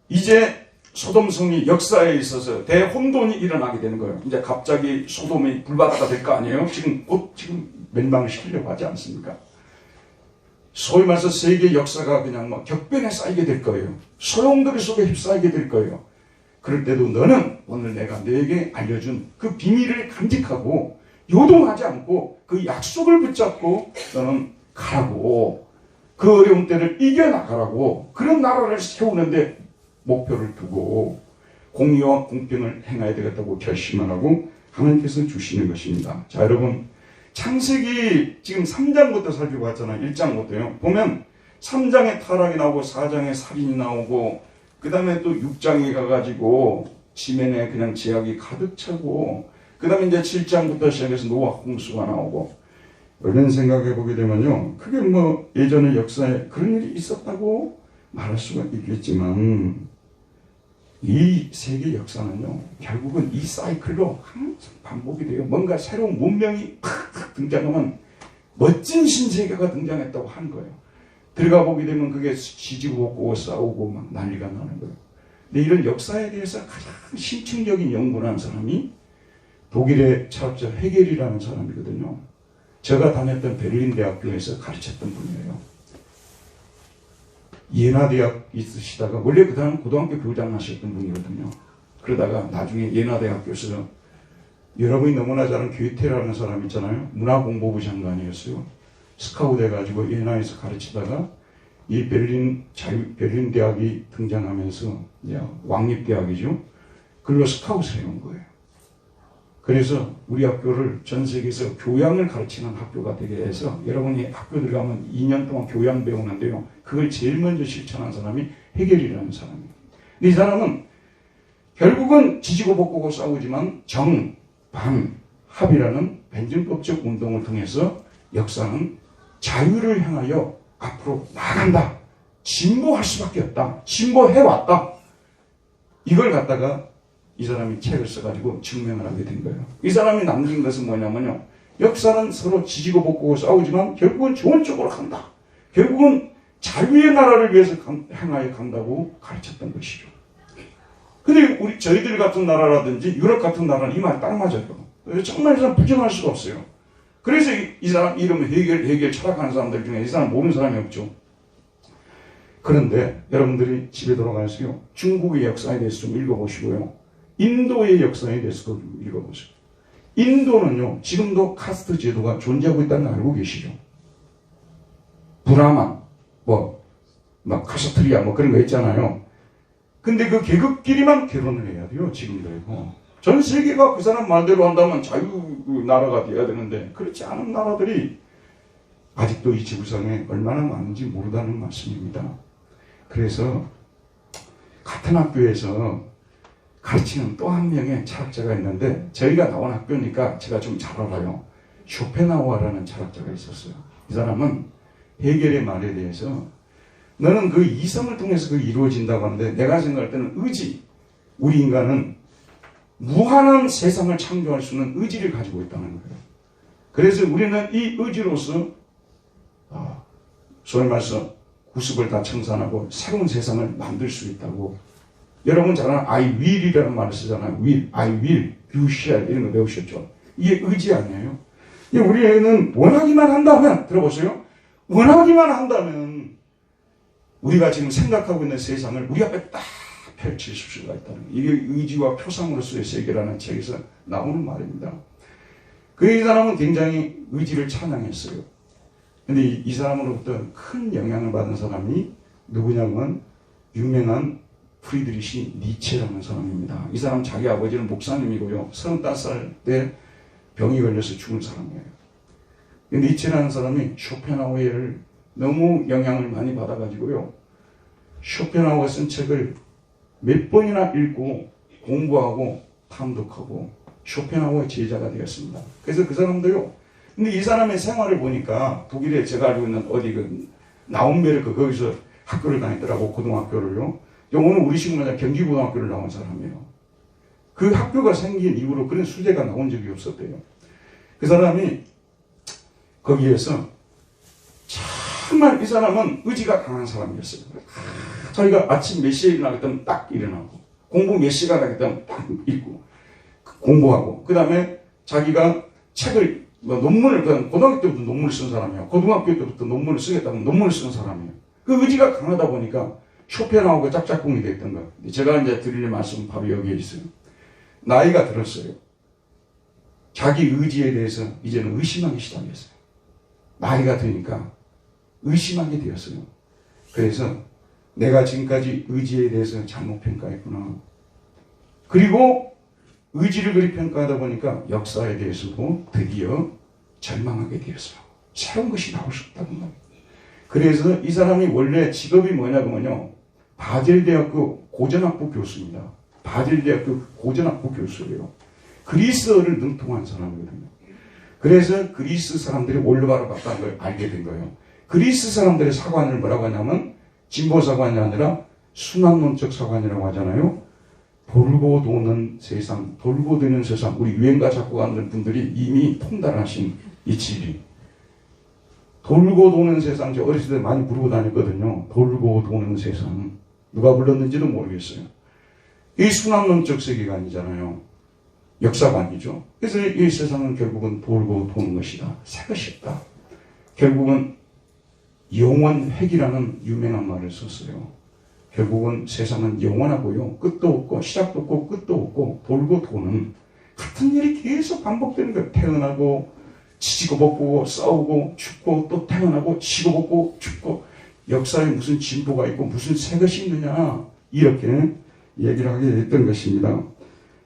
이제 소돔성이 역사에 있어서 대혼돈이 일어나게 되는 거예요. 이제 갑자기 소돔이 불바다가 될 거 아니에요? 곧 멸망을 시키려고 하지 않습니까? 소위 말해서 세계 역사가 그냥 뭐 격변에 쌓이게 될 거예요. 소용돌이 속에 휩싸이게 될 거예요. 그럴 때도 너는 오늘 내가 너에게 알려준 그 비밀을 간직하고 요동하지 않고 그 약속을 붙잡고 너는 가라고 그 어려운 때를 이겨나가라고 그런 나라를 세우는데 목표를 두고 공의와 공평을 행해야 되겠다고 결심을 하고 하나님께서 주시는 것입니다. 자, 여러분 창세기 지금 3장부터 살펴봤잖아요. 1장부터요. 보면 3장에 타락이 나오고 4장에 살인이 나오고 그 다음에 또 6장에 가가지고 지면에 그냥 제약이 가득 차고 그 다음에 이제 7장부터 시작해서 노아 홍수가 나오고 이런 생각해 보게 되면요. 그게 뭐 예전의 역사에 그런 일이 있었다고 말할 수가 있겠지만 이 세계 역사는요. 결국은 이 사이클로 항상 반복이 돼요. 뭔가 새로운 문명이 팍 등장하면 멋진 신세계가 등장했다고 하는 거예요. 들어가 보게 되면 그게 지지고 볶고 싸우고 막 난리가 나는 거예요. 근데 이런 역사에 대해서 가장 심층적인 연구를 한 사람이 독일의 철학자 헤겔이라는 사람이거든요. 제가 다녔던 베를린 대학교에서 가르쳤던 분이에요. 예나 대학 있으시다가 원래 그 다음 고등학교 교장 하셨던 분이거든요. 그러다가 나중에 예나 대학교에서 여러분이 너무나 잘 아는 괴테라는 사람 있잖아요. 문화공보부 장관이었어요. 스카우트 해가지고 예나에서 가르치다가 이 베를린 대학이 등장하면서 왕립대학이죠. 그걸로 스카웃을 해온 거예요. 그래서 우리 학교를 전 세계에서 교양을 가르치는 학교가 되게 해서 여러분이 학교 들어가면 2년 동안 교양 배우는데요. 그걸 제일 먼저 실천한 사람이 헤겔이라는 사람이에요. 근데 이 사람은 결국은 지지고 볶고 싸우지만 정, 반, 합이라는 변증법적 운동을 통해서 역사는 자유를 향하여 앞으로 나간다. 진보할 수밖에 없다. 진보해왔다. 이걸 갖다가 이 사람이 책을 써가지고 증명을 하게 된 거예요. 이 사람이 남긴 것은 뭐냐면요. 역사는 서로 지지고 볶고 싸우지만 결국은 좋은 쪽으로 간다. 결국은 자유의 나라를 위해서 향하여 간다고 가르쳤던 것이죠. 근데 저희들 같은 나라라든지 유럽 같은 나라는 이 말 딱 맞아요. 정말 이 사람 부정할 수가 없어요. 그래서 이 사람 이름은 헤겔 철학하는 사람들 중에 이 사람 모르는 사람이 없죠. 그런데 여러분들이 집에 돌아가서요. 중국의 역사에 대해서 좀 읽어보시고요. 인도의 역사에 대해서 좀 읽어보세요. 인도는요. 지금도 카스트 제도가 존재하고 있다는 걸 알고 계시죠? 브라만, 막 카사트리아 그런 거 있잖아요. 근데 그 계급끼리만 결혼을 해야 돼요. 지금도. 전 세계가 그 사람 말대로 한다면 자유 나라가 돼야 되는데 그렇지 않은 나라들이 아직도 이 지구상에 얼마나 많은지 모르다는 말씀입니다. 그래서 같은 학교에서 가르치는 또 한 명의 철학자가 있는데 저희가 나온 학교니까 제가 좀 잘 알아요. 쇼펜하우어라는 철학자가 있었어요. 이 사람은 헤겔의 말에 대해서 너는 그 이성을 통해서 그게 이루어진다고 하는데 내가 생각할 때는 의지, 우리 인간은 무한한 세상을 창조할 수 있는 의지를 가지고 있다는 거예요. 그래서 우리는 이 의지로서 소위 말해서 구습을 다 청산하고 새로운 세상을 만들 수 있다고. 여러분 잘 아는 I will이라는 말을 쓰잖아요. will, I will, you shall 이런 거 배우셨죠? 이게 의지 아니에요? 우리는 원하기만 한다면 들어보세요. 원하기만 한다면 우리가 지금 생각하고 있는 세상을 우리 앞에 딱 펼칠 수가 있다는 거예요. 이게 의지와 표상으로서의 세계라는 책에서 나오는 말입니다. 이 사람은 굉장히 의지를 찬양했어요. 근데 이 사람으로부터 큰 영향을 받은 사람이 누구냐면 유명한 프리드리시 니체라는 사람입니다. 이 사람 자기 아버지는 목사님이고요. 35살 때 병이 걸려서 죽은 사람이에요. 니체라는 사람이 쇼펜하우어를 너무 영향을 많이 받아가지고요. 쇼펜하우어 쓴 책을 몇 번이나 읽고 공부하고 탐독하고 쇼펜하우어의 제자가 되었습니다. 그래서 그 사람도요. 근데 이 사람의 생활을 보니까 독일에 제가 알고 있는 어디 나움베르크 거기서 학교를 다녔더라고. 고등학교를요. 오늘 우리 식으로 경기고등학교를 나온 사람이에요. 그 학교가 생긴 이후로 그런 수재가 나온 적이 없었대요. 그 사람이 거기에서 정말 이 사람은 의지가 강한 사람이었어요. 자기가 아침 몇 시에 일어나겠다면 딱 일어나고 공부 몇 시간 하겠다면 딱 읽고 공부하고 그 다음에 자기가 책을 논문을 고등학교 때부터 논문을 쓴 사람이에요. 고등학교 때부터 논문을 쓰겠다면 논문을 쓴 사람이에요. 그 의지가 강하다 보니까 쇼펜하우어가 짝짝꿍이 됐던 거예요. 제가 이제 드릴 말씀은 바로 여기에 있어요. 나이가 들었어요. 자기 의지에 대해서 이제는 의심하기 시작했어요. 나이가 드니까 의심하게 되었어요. 그래서 내가 지금까지 의지에 대해서 잘못 평가했구나. 그리고 의지를 그리 평가하다 보니까 역사에 대해서도 드디어 절망하게 되었어요. 새로운 것이 나올 수 없다는 거예요. 그래서 이 사람이 원래 직업이 뭐냐면요, 바젤대학교 고전학부 교수입니다. 바젤대학교 고전학부 교수예요. 그리스어를 능통한 사람이거든요. 그래서 그리스 사람들이 올바로 봤다는 걸 알게 된 거예요. 그리스 사람들의 사관을 뭐라고 하냐면 진보 사관이 아니라 순환론적 사관이라고 하잖아요. 돌고 도는 세상, 돌고 도는 세상. 우리 유행가 작곡하는 분들이 이미 통달하신 이 진리. 돌고 도는 세상, 저 어렸을 때 많이 부르고 다녔거든요. 돌고 도는 세상. 누가 불렀는지도 모르겠어요. 이 순환론적 세계관이잖아요. 역사관이죠. 그래서 이 세상은 결국은 돌고 도는 것이다. 새 것이 없다. 결국은 영원획이라는 유명한 말을 썼어요. 결국은 세상은 영원하고요. 끝도 없고 시작도 없고 끝도 없고 돌고 도는 같은 일이 계속 반복되는 거예요. 태어나고 지지고 볶고 싸우고 죽고 또 태어나고 지고 볶고 죽고 역사에 무슨 진보가 있고 무슨 새 것이 있느냐 이렇게 얘기를 하게 됐던 것입니다.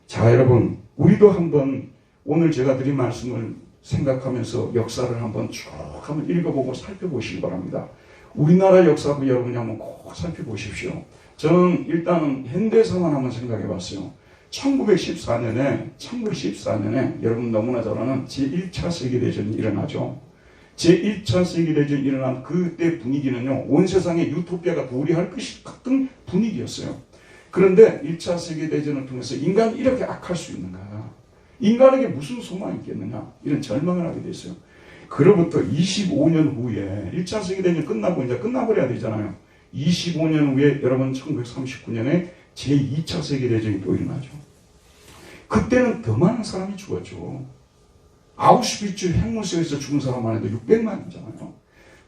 자, 여러분 우리도 한번 오늘 제가 드린 말씀을 생각하면서 역사를 한번 쭉 한번 읽어보고 살펴보시기 바랍니다. 우리나라 역사도 여러분이 한번 꼭 살펴보십시오. 저는 일단은 현대사만 한번 생각해 봤어요. 1914년에 여러분 너무나 잘 아는 제1차 세계대전이 일어나죠. 제1차 세계대전이 일어난 그때 분위기는요, 온 세상에 유토피아가 도래할 것이 같은 분위기였어요. 그런데 1차 세계대전을 통해서 인간이 이렇게 악할 수 있는가? 인간에게 무슨 소망이 있겠느냐? 이런 절망을 하게 됐어요. 그로부터 25년 후에 1차 세계대전이 끝나고 이제 끝나버려야 되잖아요. 25년 후에 여러분 1939년에 제2차 세계대전이 또 일어나죠. 그때는 더 많은 사람이 죽었죠. 아우슈비츠 핵무소에서 죽은 사람만 해도 600만이잖아요.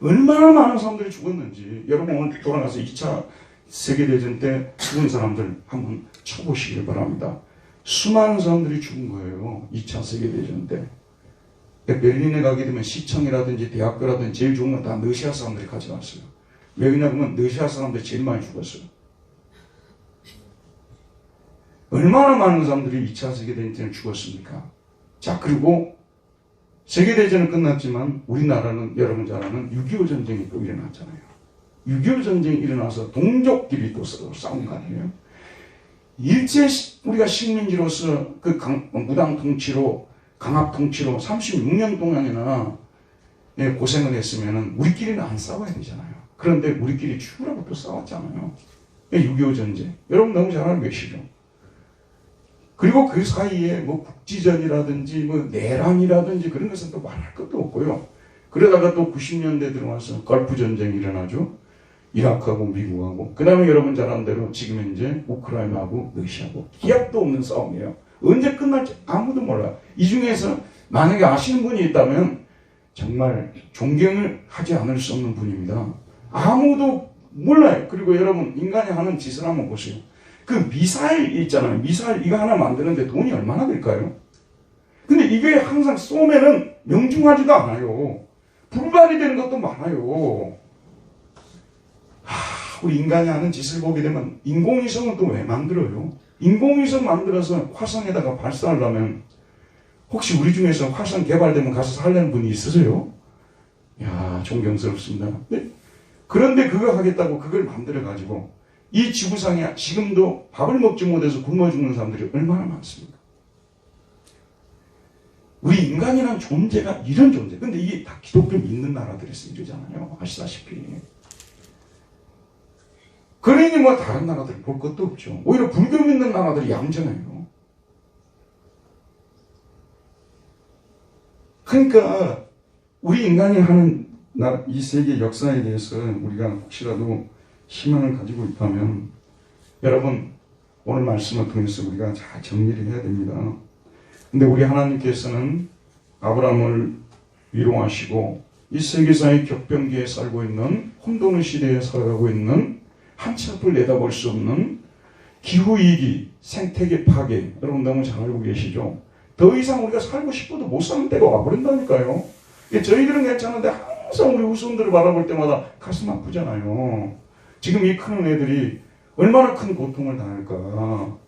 얼마나 많은 사람들이 죽었는지 여러분 오늘 돌아가서 2차 세계대전 때 죽은 사람들 한번 쳐보시길 바랍니다. 수많은 사람들이 죽은 거예요. 2차 세계대전 때. 베를린에 가게 되면 시청이라든지 대학교라든지 제일 좋은 건 다 러시아 사람들이 가져갔어요. 왜 그러냐면 러시아 사람들이 제일 많이 죽었어요. 얼마나 많은 사람들이 2차 세계대전에 죽었습니까? 자, 그리고 세계대전은 끝났지만 우리나라는 여러분 잘 아는 6.25 전쟁이 또 일어났잖아요. 6.25 전쟁이 일어나서 동족끼리 또 싸운 거 아니에요? 일제 우리가 식민지로서 그 무당 통치로 강압 통치로 36년 동안이나 고생을 했으면 우리끼리는 안 싸워야 되잖아요. 그런데 우리끼리 죽으라고 또 싸웠잖아요. 6.25 전쟁. 여러분 너무 잘 알고 계시죠? 그리고 그 사이에 뭐 국지전이라든지 뭐 내란이라든지 그런 것은 또 말할 것도 없고요. 그러다가 또 90년대 들어와서 걸프 전쟁이 일어나죠. 이라크하고 미국하고. 그 다음에 여러분 잘 아는 대로 지금 이제 우크라이나하고 러시아하고. 기약도 없는 싸움이에요. 언제 끝날지 아무도 몰라요. 이 중에서 만약에 아시는 분이 있다면 정말 존경을 하지 않을 수 없는 분입니다. 아무도 몰라요. 그리고 여러분 인간이 하는 짓을 한번 보세요. 그 미사일 있잖아요. 미사일 이거 하나 만드는데 돈이 얼마나 들까요? 근데 이게 항상 쏘면은 명중하지도 않아요. 불발이 되는 것도 많아요. 우리 인간이 하는 짓을 보게 되면 인공위성은 또 왜 만들어요? 인공위성 만들어서 화성에다가 발사하려면 혹시 우리 중에서 화성 개발되면 가서 살려는 분이 있으세요? 이야, 존경스럽습니다. 네? 그런데 그거 하겠다고 그걸 만들어가지고 이 지구상에 지금도 밥을 먹지 못해서 굶어 죽는 사람들이 얼마나 많습니까? 우리 인간이라는 존재가 이런 존재. 근데 이게 다 기독교 믿는 나라들에서 이러잖아요. 아시다시피. 그러니 뭐 다른 나라들 볼 것도 없죠. 오히려 불교 믿는 나라들이 얌전해요. 그러니까 우리 인간이 하는 이 세계 역사에 대해서 우리가 혹시라도 희망을 가지고 있다면 여러분 오늘 말씀을 통해서 우리가 잘 정리를 해야 됩니다. 근데 우리 하나님께서는 아브라함을 위로하시고 이 세계사의 격변기에 살고 있는 혼돈의 시대에 살아가고 있는 한치 앞을 내다볼 수 없는 기후위기, 생태계 파괴 여러분 너무 잘 알고 계시죠? 더 이상 우리가 살고 싶어도 못 사는 때가 와버린다니까요. 저희들은 괜찮은데 항상 우리 후손들을 바라볼 때마다 가슴 아프잖아요. 지금 이 크는 애들이 얼마나 큰 고통을 당할까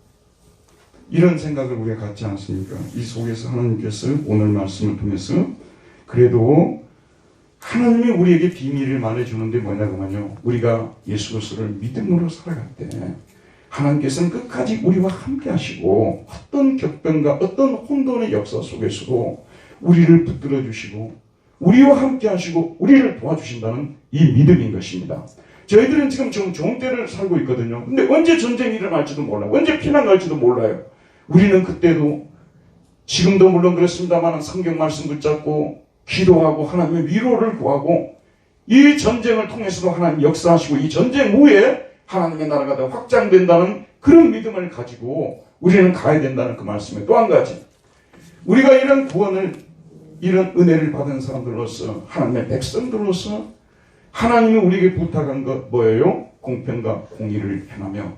이런 생각을 우리가 갖지 않습니까? 이 속에서 하나님께서 오늘 말씀을 통해서 그래도 하나님이 우리에게 비밀을 말해주는데 뭐냐면요, 우리가 예수 그리스도를 믿음으로 살아갈 때 하나님께서는 끝까지 우리와 함께 하시고 어떤 격변과 어떤 혼돈의 역사 속에서도 우리를 붙들어 주시고 우리와 함께 하시고 우리를 도와주신다는 이 믿음인 것입니다. 저희들은 지금 좋은 때를 살고 있거든요. 근데 언제 전쟁이 일어날지도 몰라요. 언제 피난 갈지도 몰라요. 우리는 그때도, 지금도 물론 그렇습니다만 성경 말씀 붙잡고 기도하고 하나님의 위로를 구하고 이 전쟁을 통해서도 하나님 역사하시고 이 전쟁 후에 하나님의 나라가 더 확장된다는 그런 믿음을 가지고 우리는 가야 된다는 그 말씀에, 또 한 가지, 우리가 이런 구원을, 이런 은혜를 받은 사람들로서, 하나님의 백성들로서 하나님이 우리에게 부탁한 것 뭐예요? 공평과 공의를 행하며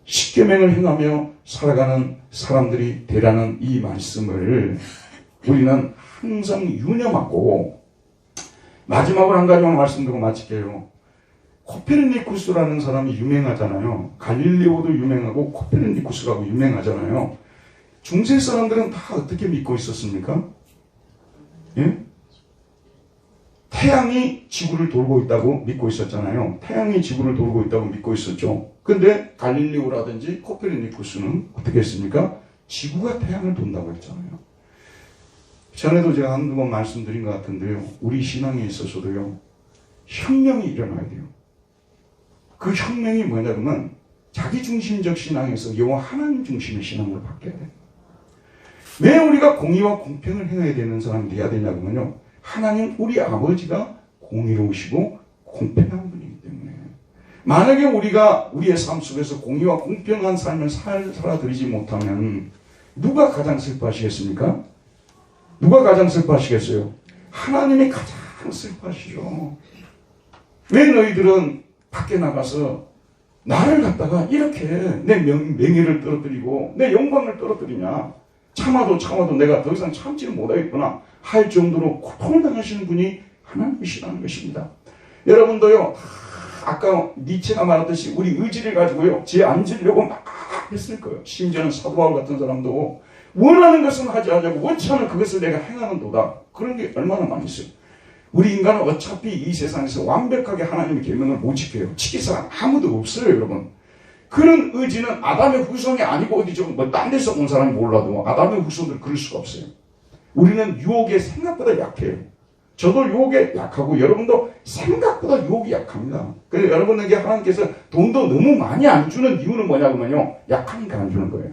십계명을 행하며 살아가는 사람들이 되라는 이 말씀을 우리는 항상 유념하고, 마지막으로 한 가지만 말씀드리고 마칠게요. 코페르니쿠스라는 사람이 유명하잖아요. 갈릴레오도 유명하고 코페르니쿠스라고 유명하잖아요. 중세 사람들은 다 어떻게 믿고 있었습니까? 예? 태양이 지구를 돌고 있다고 믿고 있었잖아요. 태양이 지구를 돌고 있다고 믿고 있었죠. 근데 갈릴레오라든지 코페르니쿠스는 어떻게 했습니까? 지구가 태양을 돈다고 했잖아요. 전에도 제가 한두 번 말씀드린 것 같은데요. 우리 신앙에 있어서도요, 혁명이 일어나야 돼요. 그 혁명이 뭐냐면 자기중심적 신앙에서 여호와 하나님 중심의 신앙으로 바뀌어야 돼요. 왜 우리가 공의와 공평을 행해야 되는 사람이 되어야 되냐면요, 하나님 우리 아버지가 공의로우시고 공평한 분이기 때문에, 만약에 우리가 우리의 삶 속에서 공의와 공평한 삶을 살아드리지 못하면 누가 가장 슬퍼하시겠습니까? 누가 가장 슬퍼하시겠어요? 하나님이 가장 슬퍼하시죠. 왜 너희들은 밖에 나가서 나를 갖다가 이렇게 내 명예를 떨어뜨리고 내 영광을 떨어뜨리냐, 참아도 내가 더 이상 참지를 못하겠구나 할 정도로 고통을 당하시는 분이 하나님이시라는 것입니다. 여러분도요, 아까 니체가 말했듯이 우리 의지를 가지고요, 제 앉으려고 막 했을 거예요. 심지어는 사도 바울 같은 사람도 원하는 것은 하지 않냐고, 원치 않은 그것을 내가 행하는도다. 그런 게 얼마나 많이 있어요. 우리 인간은 어차피 이 세상에서 완벽하게 하나님의 계명을 못 지켜요. 지킬 사람 아무도 없어요, 여러분. 그런 의지는 아담의 후손이 아니고 어디 좀 딴 데서 온 사람이 몰라도 아담의 후손들 그럴 수가 없어요. 우리는 유혹에 생각보다 약해요. 저도 유혹에 약하고 여러분도 생각보다 유혹이 약합니다. 그래서 여러분에게 하나님께서 돈도 너무 많이 안 주는 이유는 뭐냐면요, 약하니까 안 주는 거예요.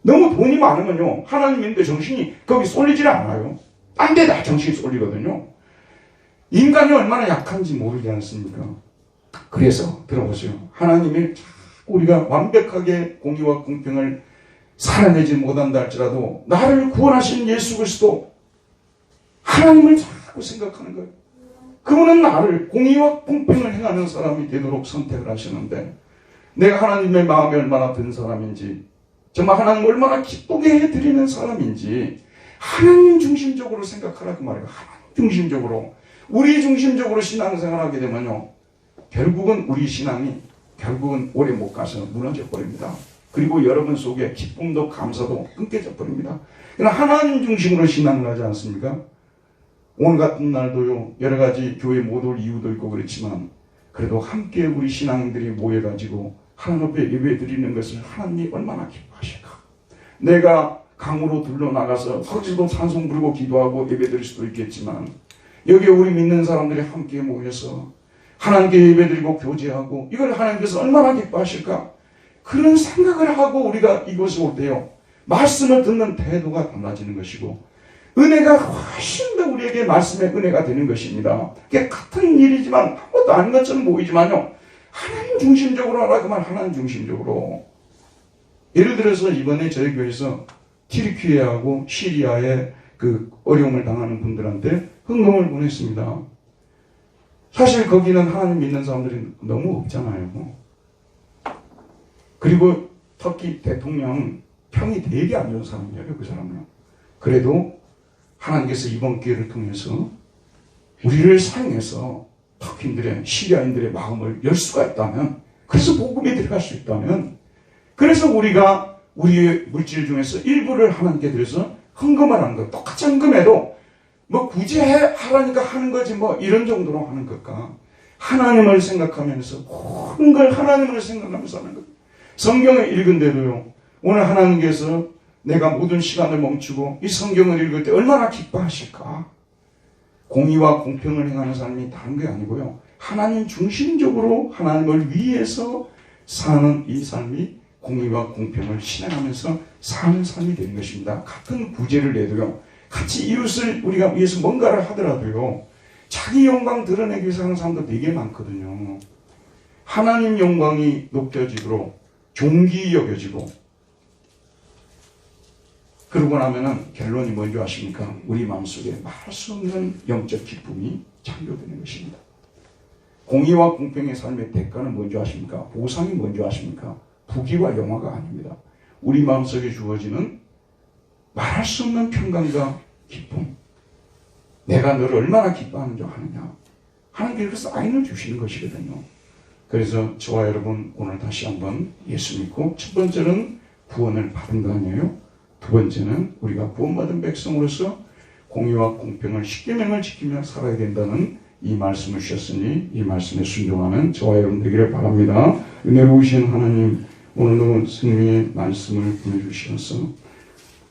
너무 돈이 많으면요, 하나님인데 정신이 거기 쏠리질 않아요. 딴 데다 정신이 쏠리거든요. 인간이 얼마나 약한지 모르지 않습니까? 그래서 들어보세요. 하나님이 우리가 완벽하게 공의와 공평을 살아내지 못한다 할지라도 나를 구원하신 예수 그리스도, 하나님을 자꾸 생각하는 거예요. 그분은 나를 공의와 공평을 행하는 사람이 되도록 선택을 하시는데, 내가 하나님의 마음이 얼마나 든 사람인지, 정말 하나님을 얼마나 기쁘게 해드리는 사람인지 하나님 중심적으로 생각하라 그 말이에요. 하나님 중심적으로, 우리 중심적으로 신앙생활을 하게 되면요, 결국은 우리 신앙이 결국은 오래 못 가서 무너져 버립니다. 그리고 여러분 속에 기쁨도 감사도 끊겨져 버립니다. 그러나 하나님 중심으로 신앙을 하지 않습니까? 오늘 같은 날도요, 여러 가지 교회 못 올 이유도 있고 그렇지만 그래도 함께 우리 신앙인들이 모여가지고 하나님 앞에 예배 드리는 것을 하나님이 얼마나 기뻐하실까. 내가 강으로 들러나가서 거기서도 찬송 부르고 기도하고 예배 드릴 수도 있겠지만, 여기 우리 믿는 사람들이 함께 모여서 하나님께 예배드리고 교제하고, 이걸 하나님께서 얼마나 기뻐하실까. 그런 생각을 하고 우리가 이곳에 올 때요, 말씀을 듣는 태도가 달라지는 것이고 은혜가 훨씬 더 우리에게 말씀의 은혜가 되는 것입니다. 그게 같은 일이지만 아무것도 아닌 것처럼 보이지만요, 하나님 중심적으로 하라 그 말, 하나님 중심적으로. 예를 들어서 이번에 저희 교회에서 튀르키예하고 시리아에 그 어려움을 당하는 분들한테 헌금을 보냈습니다. 사실 거기는 하나님 믿는 사람들이 너무 없잖아요. 그리고 터키 대통령 평이 되게 안 좋은 사람이에요, 그 사람은. 그래도 하나님께서 이번 기회를 통해서 우리를 사용해서 터키인들의, 시리아인들의 마음을 열 수가 있다면, 그래서 복음이 들어갈 수 있다면, 그래서 우리가 우리의 물질 중에서 일부를 하나님께 드려서 헌금을 하는 것, 똑같이 헌금해도 뭐 굳이 하라니까 하는 거지 뭐 이런 정도로 하는 것과 하나님을 생각하면서 모든 걸 하나님을 생각하면서 하는 것. 성경을 읽은데도요. 오늘 하나님께서 내가 모든 시간을 멈추고 이 성경을 읽을 때 얼마나 기뻐하실까. 공의와 공평을 행하는 삶이 다른 게 아니고요. 하나님 중심적으로 하나님을 위해서 사는 이 삶이 공의와 공평을 실행하면서 사는 삶이 되는 것입니다. 같은 구제를 내도요. 같이 이웃을 우리가 위해서 뭔가를 하더라도요. 자기 영광 드러내기 위해서 하는 사람도 되게 많거든요. 하나님 영광이 높여지도록 존귀 여겨지고 그러고 나면은 결론이 뭔지 아십니까? 우리 마음속에 말할 수 없는 영적 기쁨이 창조되는 것입니다. 공의와 공평의 삶의 대가는 뭔지 아십니까? 보상이 뭔지 아십니까? 부귀와 영화가 아닙니다. 우리 마음속에 주어지는 말할 수 없는 평강과 기쁨. 내가 너를 얼마나 기뻐하는 줄 아느냐. 하나님께서 사인을 주시는 것이거든요. 그래서 저와 여러분 오늘 다시 한번 예수 믿고 첫 번째는 구원을 받은 거 아니에요? 두 번째는 우리가 구원받은 백성으로서 공의와 공평을 십계명을 지키며 살아야 된다는 이 말씀을 주셨으니 이 말씀에 순종하는 저와 여러분 되기를 바랍니다. 은혜로우신 하나님 오늘도 성령의 말씀을 보내주셔서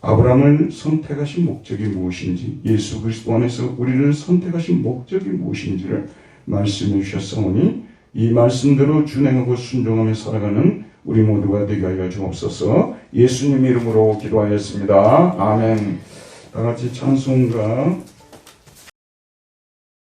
아브라함을 선택하신 목적이 무엇인지 예수 그리스도 안에서 우리를 선택하신 목적이 무엇인지를 말씀해 주셨사오니 이 말씀대로 준행하고 순종하며 살아가는 우리 모두가 되게 하여 주옵소서. 예수님 이름으로 기도하였습니다. 아멘. 다 같이 찬송가